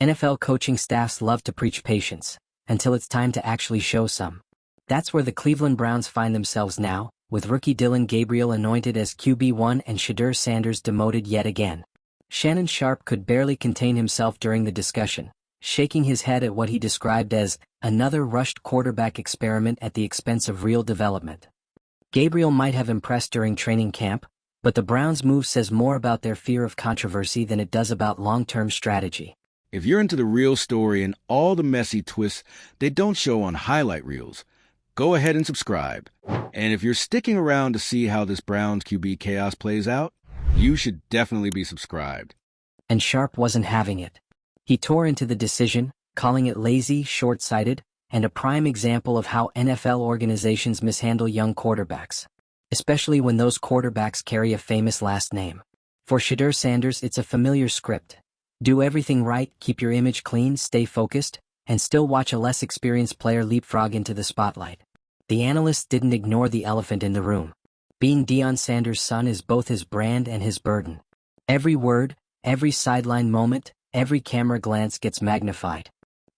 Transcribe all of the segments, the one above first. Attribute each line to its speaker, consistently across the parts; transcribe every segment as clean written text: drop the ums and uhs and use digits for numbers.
Speaker 1: NFL coaching staffs love to preach patience, until it's time to actually show some. That's where the Cleveland Browns find themselves now, with rookie Dillon Gabriel anointed as QB1 and Shedeur Sanders demoted yet again. Shannon Sharpe could barely contain himself during the discussion, shaking his head at what he described as another rushed quarterback experiment at the expense of real development. Gabriel might have impressed during training camp, but the Browns' move says more about their fear of controversy than it does about long-term strategy.
Speaker 2: If you're into the real story and all the messy twists they don't show on highlight reels, go ahead and subscribe. And if you're sticking around to see how this Browns QB chaos plays out, you should definitely be subscribed.
Speaker 1: And Sharpe wasn't having it. He tore into the decision, calling it lazy, short-sighted, and a prime example of how NFL organizations mishandle young quarterbacks, especially when those quarterbacks carry a famous last name. For Shedeur Sanders, it's a familiar script. Do everything right, keep your image clean, stay focused, and still watch a less experienced player leapfrog into the spotlight. The analysts didn't ignore the elephant in the room. Being Deion Sanders' son is both his brand and his burden. Every word, every sideline moment, every camera glance gets magnified.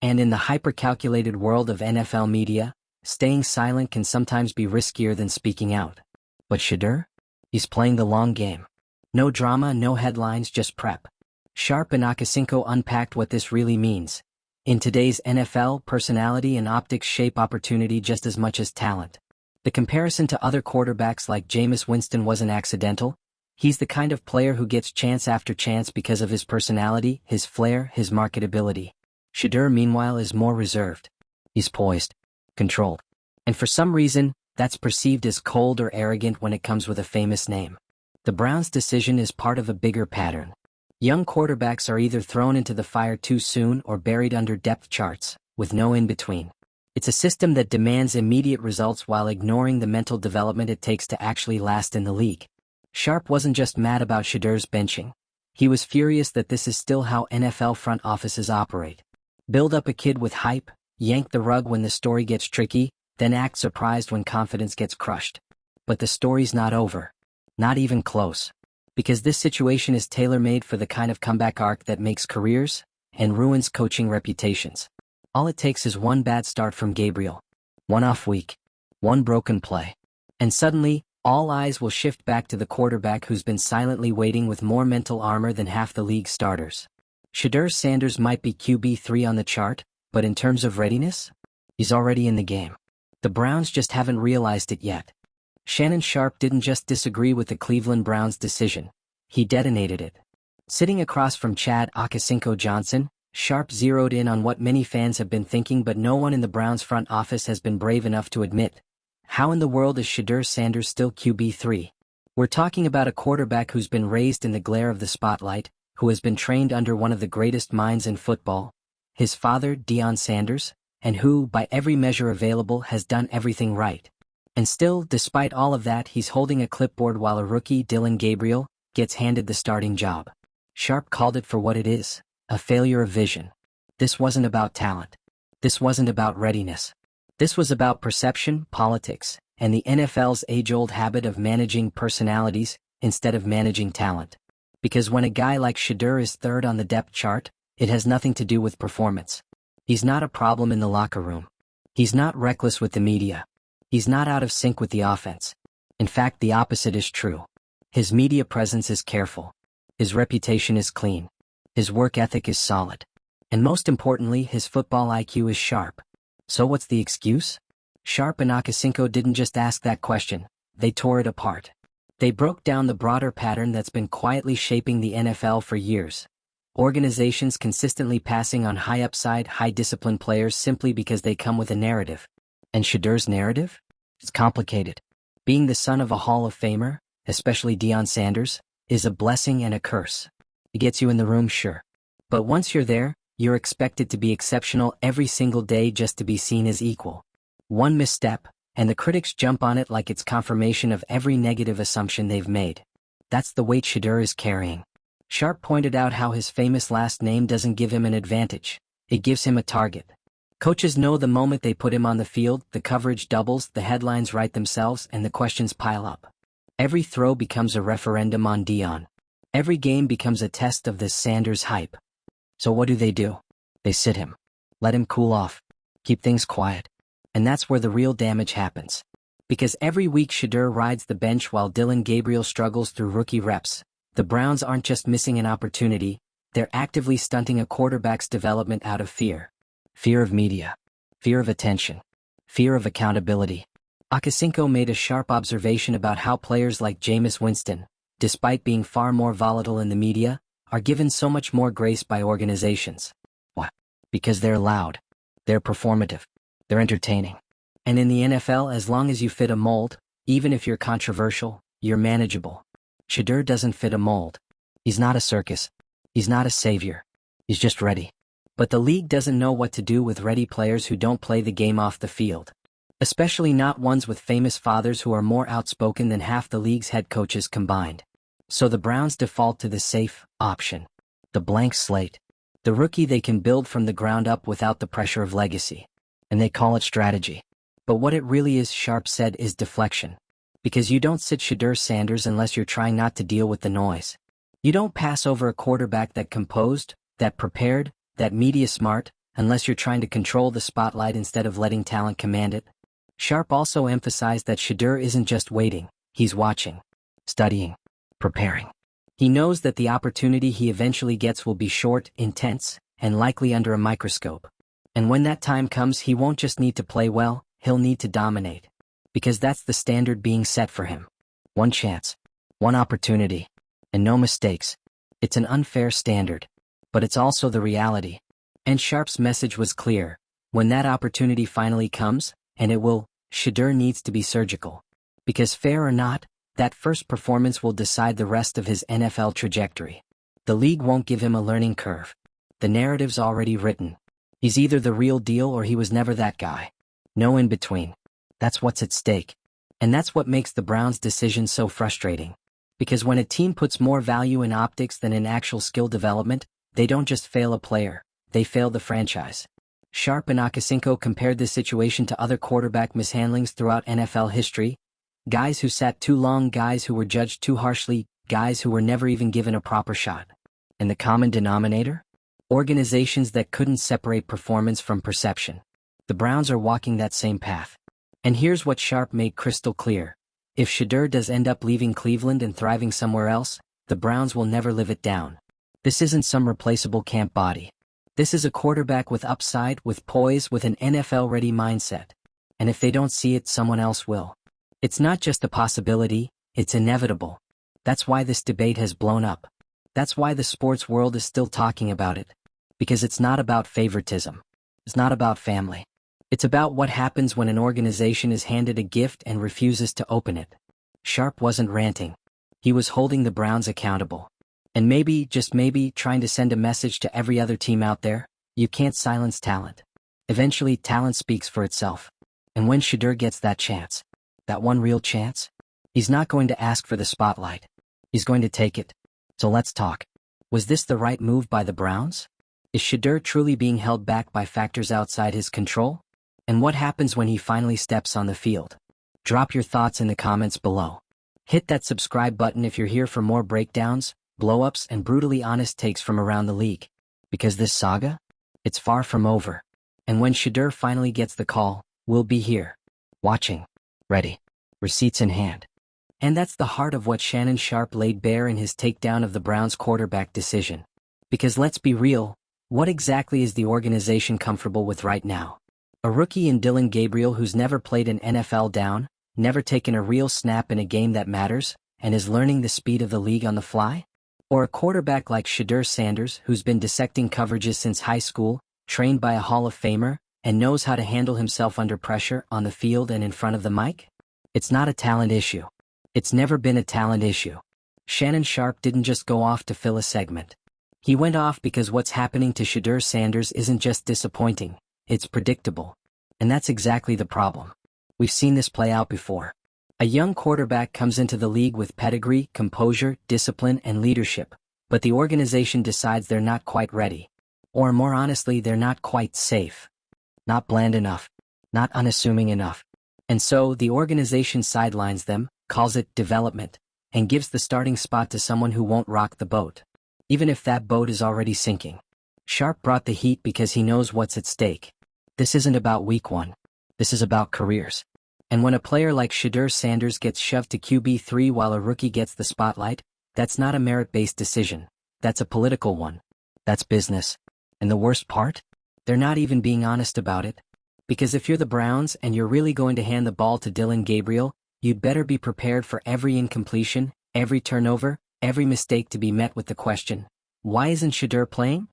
Speaker 1: And in the hyper-calculated world of NFL media, staying silent can sometimes be riskier than speaking out. But Shedeur? He's playing the long game. No drama, no headlines, just prep. Sharpe and Akasinko unpacked what this really means. In today's NFL, personality and optics shape opportunity just as much as talent. The comparison to other quarterbacks like Jameis Winston wasn't accidental. He's the kind of player who gets chance after chance because of his personality, his flair, his marketability. Shedeur, meanwhile, is more reserved. He's poised, controlled. And for some reason, that's perceived as cold or arrogant when it comes with a famous name. The Browns' decision is part of a bigger pattern. Young quarterbacks are either thrown into the fire too soon or buried under depth charts, with no in-between. It's a system that demands immediate results while ignoring the mental development it takes to actually last in the league. Sharpe wasn't just mad about Shedeur's benching. He was furious that this is still how NFL front offices operate. Build up a kid with hype, yank the rug when the story gets tricky, then act surprised when confidence gets crushed. But the story's not over. Not even close. Because this situation is tailor-made for the kind of comeback arc that makes careers and ruins coaching reputations. All it takes is one bad start from Gabriel, one off week, one broken play, and suddenly, all eyes will shift back to the quarterback who's been silently waiting with more mental armor than half the league's starters. Shedeur Sanders might be QB3 on the chart, but in terms of readiness, he's already in the game. The Browns just haven't realized it yet. Shannon Sharpe didn't just disagree with the Cleveland Browns' decision, he detonated it. Sitting across from Chad Akasinko Johnson, Sharpe zeroed in on what many fans have been thinking but no one in the Browns front office has been brave enough to admit. How in the world is Shedeur Sanders still QB3? We're talking about a quarterback who's been raised in the glare of the spotlight, who has been trained under one of the greatest minds in football, his father, Deion Sanders, and who, by every measure available, has done everything right. And still, despite all of that, he's holding a clipboard while a rookie, Dillon Gabriel, gets handed the starting job. Sharpe called it for what it is, a failure of vision. This wasn't about talent. This wasn't about readiness. This was about perception, politics, and the NFL's age-old habit of managing personalities instead of managing talent. Because when a guy like Shedeur is third on the depth chart, it has nothing to do with performance. He's not a problem in the locker room. He's not reckless with the media. He's not out of sync with the offense. In fact, the opposite is true. His media presence is careful. His reputation is clean. His work ethic is solid. And most importantly, his football IQ is sharp. So what's the excuse? Sharpe and Akasinko didn't just ask that question, they tore it apart. They broke down the broader pattern that's been quietly shaping the NFL for years. Organizations consistently passing on high-upside, high-discipline players simply because they come with a narrative. And Shedeur's narrative? It's complicated. Being the son of a Hall of Famer, especially Deion Sanders, is a blessing and a curse. It gets you in the room, sure. But once you're there, you're expected to be exceptional every single day just to be seen as equal. One misstep, and the critics jump on it like it's confirmation of every negative assumption they've made. That's the weight Shedeur is carrying. Sharpe pointed out how his famous last name doesn't give him an advantage. It gives him a target. Coaches know the moment they put him on the field, the coverage doubles, the headlines write themselves, and the questions pile up. Every throw becomes a referendum on Deion. Every game becomes a test of this Sanders hype. So what do? They sit him. Let him cool off. Keep things quiet. And that's where the real damage happens. Because every week Shedeur rides the bench while Dillon Gabriel struggles through rookie reps, the Browns aren't just missing an opportunity, they're actively stunting a quarterback's development out of fear. Fear of media. Fear of attention. Fear of accountability. Akasinko made a sharp observation about how players like Jameis Winston, despite being far more volatile in the media, are given so much more grace by organizations. Why? Because they're loud. They're performative. They're entertaining. And in the NFL, as long as you fit a mold, even if you're controversial, you're manageable. Shedeur doesn't fit a mold. He's not a circus. He's not a savior. He's just ready. But the league doesn't know what to do with ready players who don't play the game off the field. Especially not ones with famous fathers who are more outspoken than half the league's head coaches combined. So the Browns default to the safe option. The blank slate. The rookie they can build from the ground up without the pressure of legacy. And they call it strategy. But what it really is, Sharpe said, is deflection. Because you don't sit Shedeur Sanders unless you're trying not to deal with the noise. You don't pass over a quarterback that composed, that prepared, that media smart, unless you're trying to control the spotlight instead of letting talent command it. Sharpe also emphasized that Shedeur isn't just waiting, he's watching, studying, preparing. He knows that the opportunity he eventually gets will be short, intense, and likely under a microscope. And when that time comes, he won't just need to play well, he'll need to dominate. Because that's the standard being set for him. One chance, one opportunity, and no mistakes. It's an unfair standard, but it's also the reality. And Sharpe's message was clear. When that opportunity finally comes, and it will, Shedeur needs to be surgical. Because fair or not, that first performance will decide the rest of his NFL trajectory. The league won't give him a learning curve. The narrative's already written. He's either the real deal or he was never that guy. No in between. That's what's at stake. And that's what makes the Browns' decision so frustrating. Because when a team puts more value in optics than in actual skill development, they don't just fail a player, they fail the franchise. Sharpe and Akasinko compared this situation to other quarterback mishandlings throughout NFL history. Guys who sat too long, guys who were judged too harshly, guys who were never even given a proper shot. And the common denominator? Organizations that couldn't separate performance from perception. The Browns are walking that same path. And here's what Sharpe made crystal clear. If Shedeur does end up leaving Cleveland and thriving somewhere else, the Browns will never live it down. This isn't some replaceable camp body. This is a quarterback with upside, with poise, with an NFL-ready mindset. And if they don't see it, someone else will. It's not just a possibility, it's inevitable. That's why this debate has blown up. That's why the sports world is still talking about it. Because it's not about favoritism. It's not about family. It's about what happens when an organization is handed a gift and refuses to open it. Sharpe wasn't ranting. He was holding the Browns accountable. And maybe, just maybe, trying to send a message to every other team out there, you can't silence talent. Eventually, talent speaks for itself. And when Shedeur gets that chance, that one real chance, he's not going to ask for the spotlight. He's going to take it. So let's talk. Was this the right move by the Browns? Is Shedeur truly being held back by factors outside his control? And what happens when he finally steps on the field? Drop your thoughts in the comments below. Hit that subscribe button if you're here for more breakdowns, blow-ups, and brutally honest takes from around the league. Because this saga? It's far from over. And when Shedeur finally gets the call, we'll be here. Watching. Ready. Receipts in hand. And that's the heart of what Shannon Sharpe laid bare in his takedown of the Browns' quarterback decision. Because let's be real, what exactly is the organization comfortable with right now? A rookie in Dillon Gabriel who's never played an NFL down, never taken a real snap in a game that matters, and is learning the speed of the league on the fly? Or a quarterback like Shedeur Sanders who's been dissecting coverages since high school, trained by a Hall of Famer, and knows how to handle himself under pressure on the field and in front of the mic? It's not a talent issue. It's never been a talent issue. Shannon Sharpe didn't just go off to fill a segment. He went off because what's happening to Shedeur Sanders isn't just disappointing, it's predictable. And that's exactly the problem. We've seen this play out before. A young quarterback comes into the league with pedigree, composure, discipline, and leadership, but the organization decides they're not quite ready. Or more honestly, they're not quite safe. Not bland enough. Not unassuming enough. And so, the organization sidelines them, calls it development, and gives the starting spot to someone who won't rock the boat. Even if that boat is already sinking. Sharpe brought the heat because he knows what's at stake. This isn't about week one. This is about careers. And when a player like Shedeur Sanders gets shoved to QB3 while a rookie gets the spotlight, that's not a merit-based decision. That's a political one. That's business. And the worst part? They're not even being honest about it. Because if you're the Browns and you're really going to hand the ball to Dillon Gabriel, you'd better be prepared for every incompletion, every turnover, every mistake to be met with the question, why isn't Shedeur playing?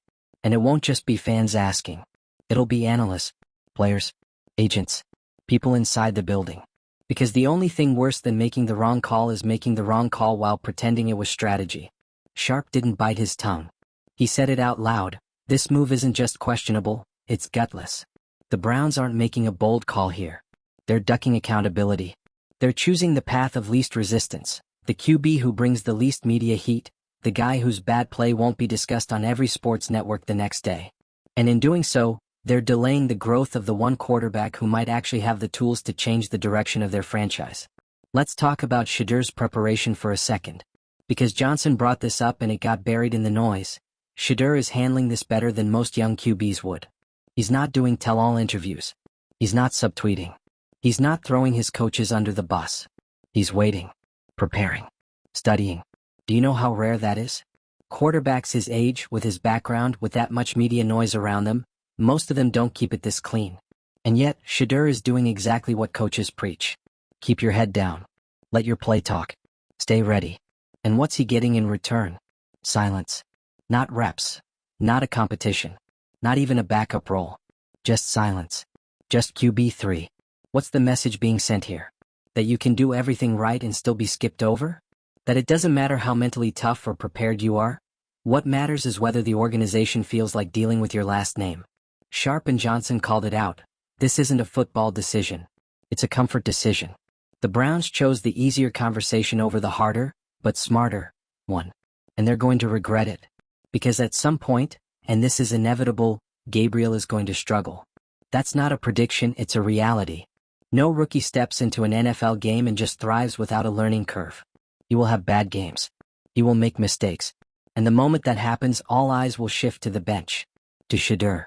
Speaker 1: And it won't just be fans asking. It'll be analysts, players, agents, people inside the building. Because the only thing worse than making the wrong call is making the wrong call while pretending it was strategy. Sharpe didn't bite his tongue. He said it out loud. This move isn't just questionable, it's gutless. The Browns aren't making a bold call here. They're ducking accountability. They're choosing the path of least resistance, the QB who brings the least media heat, the guy whose bad play won't be discussed on every sports network the next day. And in doing so, they're delaying the growth of the one quarterback who might actually have the tools to change the direction of their franchise. Let's talk about Shedeur's preparation for a second. Because Johnson brought this up and it got buried in the noise, Shedeur is handling this better than most young QBs would. He's not doing tell-all interviews. He's not subtweeting. He's not throwing his coaches under the bus. He's waiting, preparing, studying. Do you know how rare that is? Quarterbacks his age, with his background, with that much media noise around them, most of them don't keep it this clean. And yet, Shedeur is doing exactly what coaches preach. Keep your head down. Let your play talk. Stay ready. And what's he getting in return? Silence. Not reps. Not a competition. Not even a backup role. Just silence. Just QB3. What's the message being sent here? That you can do everything right and still be skipped over? That it doesn't matter how mentally tough or prepared you are? What matters is whether the organization feels like dealing with your last name. Sharpe and Johnson called it out. This isn't a football decision. It's a comfort decision. The Browns chose the easier conversation over the harder, but smarter, one. And they're going to regret it. Because at some point, and this is inevitable, Gabriel is going to struggle. That's not a prediction, it's a reality. No rookie steps into an NFL game and just thrives without a learning curve. He will have bad games. He will make mistakes. And the moment that happens, all eyes will shift to the bench. To Shedeur.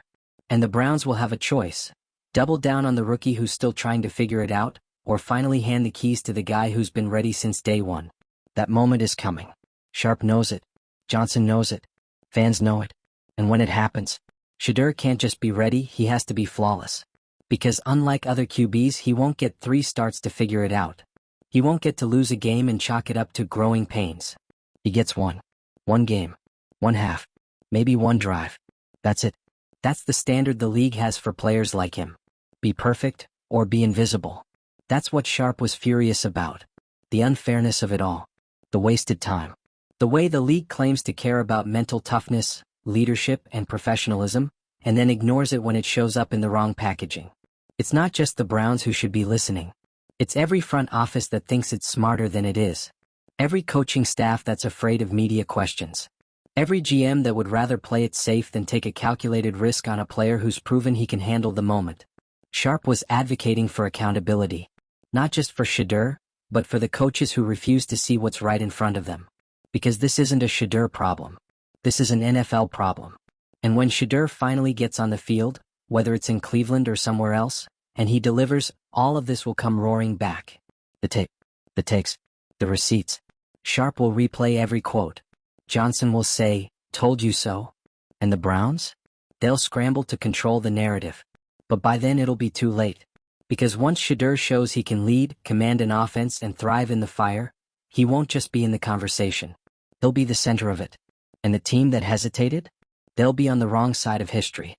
Speaker 1: And the Browns will have a choice. Double down on the rookie who's still trying to figure it out, or finally hand the keys to the guy who's been ready since day one. That moment is coming. Sharpe knows it. Johnson knows it. Fans know it. And when it happens, Shedeur can't just be ready, he has to be flawless. Because unlike other QBs, he won't get 3 starts to figure it out. He won't get to lose a game and chalk it up to growing pains. He gets one. One game. One half. Maybe one drive. That's it. That's the standard the league has for players like him. Be perfect, or be invisible. That's what Sharpe was furious about. The unfairness of it all. The wasted time. The way the league claims to care about mental toughness, leadership, and professionalism, and then ignores it when it shows up in the wrong packaging. It's not just the Browns who should be listening. It's every front office that thinks it's smarter than it is. Every coaching staff that's afraid of media questions. Every GM that would rather play it safe than take a calculated risk on a player who's proven he can handle the moment. Sharpe was advocating for accountability. Not just for Shedeur, but for the coaches who refuse to see what's right in front of them. Because this isn't a Shedeur problem. This is an NFL problem. And when Shedeur finally gets on the field, whether it's in Cleveland or somewhere else, and he delivers, all of this will come roaring back. The tape, the takes, the receipts. Sharpe will replay every quote. Johnson will say, "Told you so." And the Browns? They'll scramble to control the narrative. But by then it'll be too late. Because once Shedeur shows he can lead, command an offense, and thrive in the fire, he won't just be in the conversation. He'll be the center of it. And the team that hesitated? They'll be on the wrong side of history.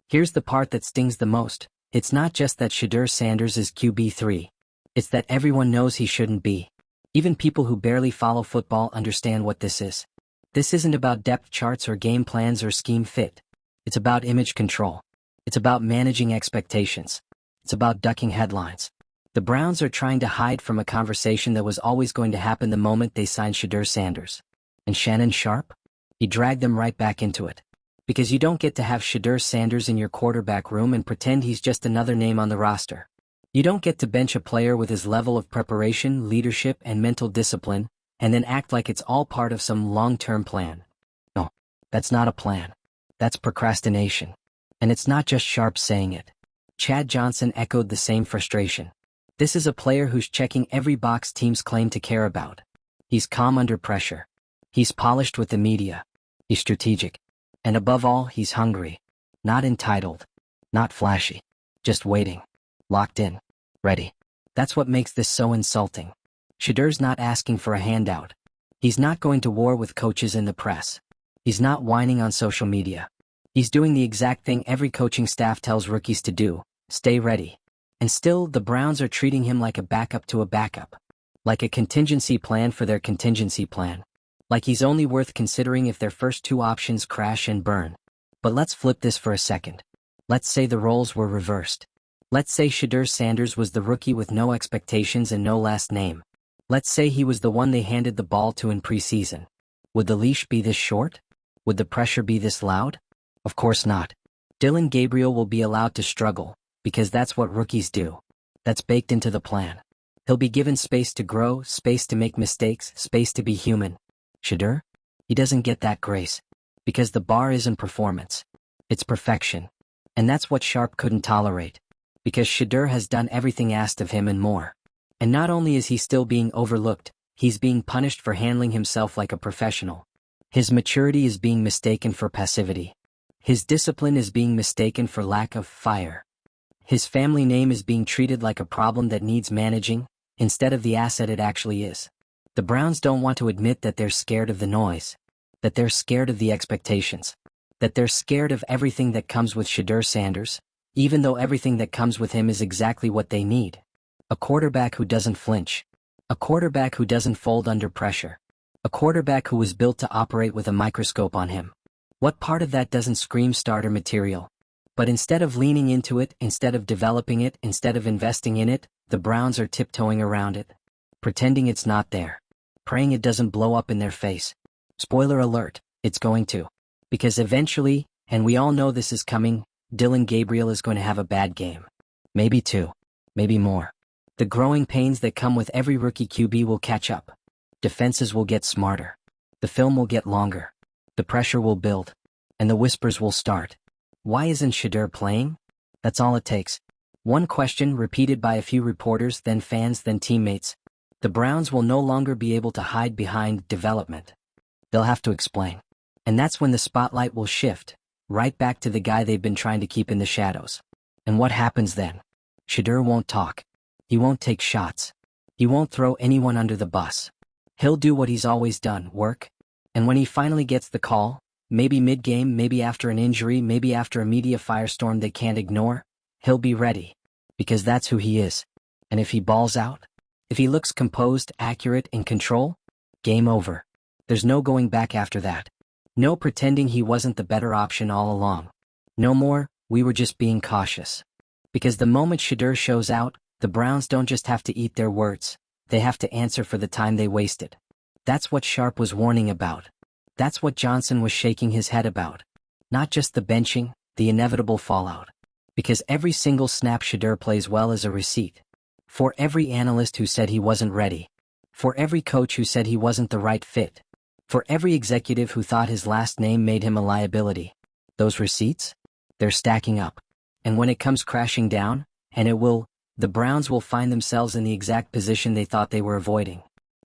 Speaker 1: Here's the part that stings the most. It's not just that Shedeur Sanders is QB3. It's that everyone knows he shouldn't be. Even people who barely follow football understand what this is. This isn't about depth charts or game plans or scheme fit. It's about image control. It's about managing expectations. It's about ducking headlines. The Browns are trying to hide from a conversation that was always going to happen the moment they signed Shedeur Sanders. And Shannon Sharpe? He dragged them right back into it. Because you don't get to have Shedeur Sanders in your quarterback room and pretend he's just another name on the roster. You don't get to bench a player with his level of preparation, leadership, and mental discipline, and then act like it's all part of some long-term plan. No, that's not a plan. That's procrastination. And it's not just Sharpe saying it. Chad Johnson echoed the same frustration. This is a player who's checking every box teams claim to care about. He's calm under pressure. He's polished with the media. He's strategic. And above all, he's hungry. Not entitled. Not flashy. Just waiting. Locked in. Ready. That's what makes this so insulting. Shedur's not asking for a handout. He's not going to war with coaches in the press. He's not whining on social media. He's doing the exact thing every coaching staff tells rookies to do: stay ready. And still, the Browns are treating him like a backup to a backup. Like a contingency plan for their contingency plan. Like he's only worth considering if their first two options crash and burn. But let's flip this for a second. Let's say the roles were reversed. Let's say Shedeur Sanders was the rookie with no expectations and no last name. Let's say he was the one they handed the ball to in preseason. Would the leash be this short? Would the pressure be this loud? Of course not. Dillon Gabriel will be allowed to struggle, because that's what rookies do. That's baked into the plan. He'll be given space to grow, space to make mistakes, space to be human. Shedeur? He doesn't get that grace. Because the bar isn't performance. It's perfection. And that's what Sharpe couldn't tolerate. Because Shedeur has done everything asked of him and more. And not only is he still being overlooked, he's being punished for handling himself like a professional. His maturity is being mistaken for passivity. His discipline is being mistaken for lack of fire. His family name is being treated like a problem that needs managing, instead of the asset it actually is. The Browns don't want to admit that they're scared of the noise. That they're scared of the expectations. That they're scared of everything that comes with Shedeur Sanders, even though everything that comes with him is exactly what they need. A quarterback who doesn't flinch. A quarterback who doesn't fold under pressure. A quarterback who was built to operate with a microscope on him. What part of that doesn't scream starter material? But instead of leaning into it, instead of developing it, instead of investing in it, the Browns are tiptoeing around it. Pretending it's not there. Praying it doesn't blow up in their face. Spoiler alert, it's going to. Because eventually, and we all know this is coming, Dillon Gabriel is going to have a bad game. Maybe two. Maybe more. The growing pains that come with every rookie QB will catch up. Defenses will get smarter. The film will get longer. The pressure will build. And the whispers will start. Why isn't Shedeur playing? That's all it takes. One question repeated by a few reporters, then fans, then teammates. The Browns will no longer be able to hide behind development. They'll have to explain. And that's when the spotlight will shift, right back to the guy they've been trying to keep in the shadows. And what happens then? Shedeur won't talk. He won't take shots. He won't throw anyone under the bus. He'll do what he's always done, work. And when he finally gets the call, maybe mid-game, maybe after an injury, maybe after a media firestorm they can't ignore, he'll be ready. Because that's who he is. And if he balls out, if he looks composed, accurate, in control, game over. There's no going back after that. No pretending he wasn't the better option all along. No more, we were just being cautious. Because the moment Shedeur shows out, the Browns don't just have to eat their words, they have to answer for the time they wasted. That's what Sharpe was warning about. That's what Johnson was shaking his head about. Not just the benching, the inevitable fallout. Because every single snap Shedeur plays well is a receipt. For every analyst who said he wasn't ready. For every coach who said he wasn't the right fit. For every executive who thought his last name made him a liability. Those receipts? They're stacking up. And when it comes crashing down, and it will, the Browns will find themselves in the exact position they thought they were avoiding.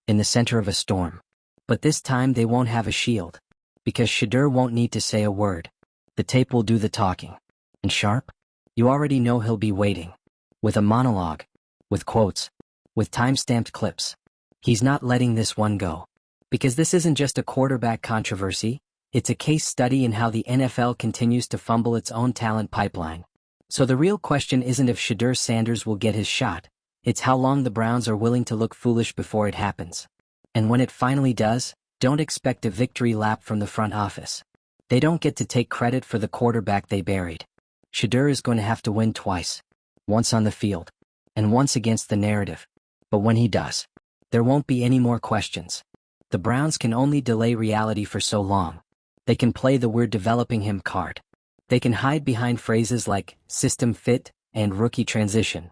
Speaker 1: In the center of a storm. But this time they won't have a shield. Because Shedeur won't need to say a word. The tape will do the talking. And Sharpe? You already know he'll be waiting. With a monologue. With quotes. With time-stamped clips. He's not letting this one go. Because this isn't just a quarterback controversy, it's a case study in how the NFL continues to fumble its own talent pipeline. So the real question isn't if Shedeur Sanders will get his shot, it's how long the Browns are willing to look foolish before it happens. And when it finally does, don't expect a victory lap from the front office. They don't get to take credit for the quarterback they buried. Shedeur is going to have to win twice. Once on the field. And once against the narrative. But when he does, there won't be any more questions. The Browns can only delay reality for so long. They can play the "we're developing him" card. They can hide behind phrases like system fit and rookie transition.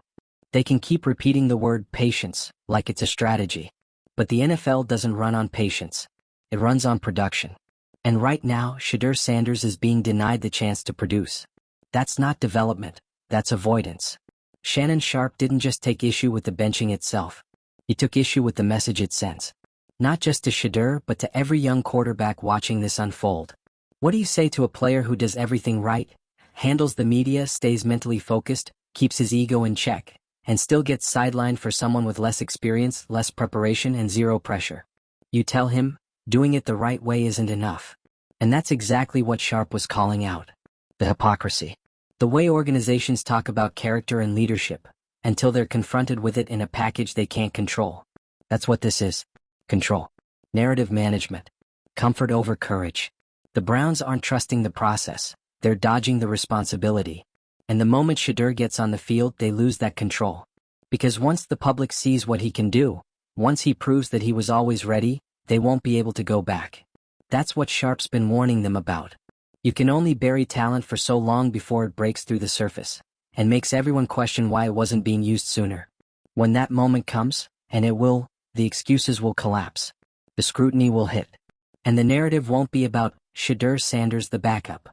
Speaker 1: They can keep repeating the word patience like it's a strategy. But the NFL doesn't run on patience. It runs on production. And right now, Shedeur Sanders is being denied the chance to produce. That's not development, that's avoidance. Shannon Sharpe didn't just take issue with the benching itself. He took issue with the message it sends. Not just to Shedeur but to every young quarterback watching this unfold. What do you say to a player who does everything right, handles the media, stays mentally focused, keeps his ego in check, and still gets sidelined for someone with less experience, less preparation, and zero pressure? You tell him, doing it the right way isn't enough. And that's exactly what Sharpe was calling out. The hypocrisy. The way organizations talk about character and leadership, until they're confronted with it in a package they can't control. That's what this is. Control. Narrative management. Comfort over courage. The Browns aren't trusting the process, they're dodging the responsibility. And the moment Shedeur gets on the field, they lose that control. Because once the public sees what he can do, once he proves that he was always ready, they won't be able to go back. That's what Sharpe's been warning them about. You can only bury talent for so long before it breaks through the surface, and makes everyone question why it wasn't being used sooner. When that moment comes, and it will, the excuses will collapse. The scrutiny will hit. And the narrative won't be about Shedeur Sanders the backup.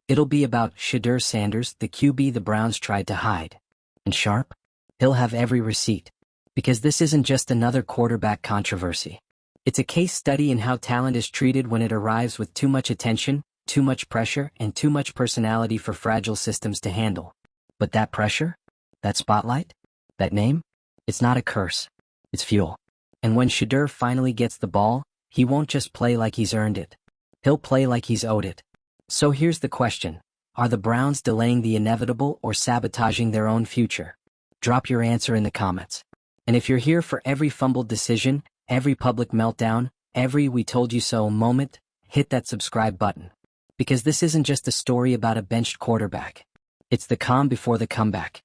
Speaker 1: It'll be about Shedeur Sanders, the QB the Browns tried to hide. And Sharpe? He'll have every receipt. Because this isn't just another quarterback controversy. It's a case study in how talent is treated when it arrives with too much attention, too much pressure, and too much personality for fragile systems to handle. But that pressure? That spotlight? That name? It's not a curse. It's fuel. And when Shedeur finally gets the ball, he won't just play like he's earned it. He'll play like he's owed it. So here's the question. Are the Browns delaying the inevitable or sabotaging their own future? Drop your answer in the comments. And if you're here for every fumbled decision, every public meltdown, every "we told you so" moment, hit that subscribe button. Because this isn't just a story about a benched quarterback. It's the calm before the comeback.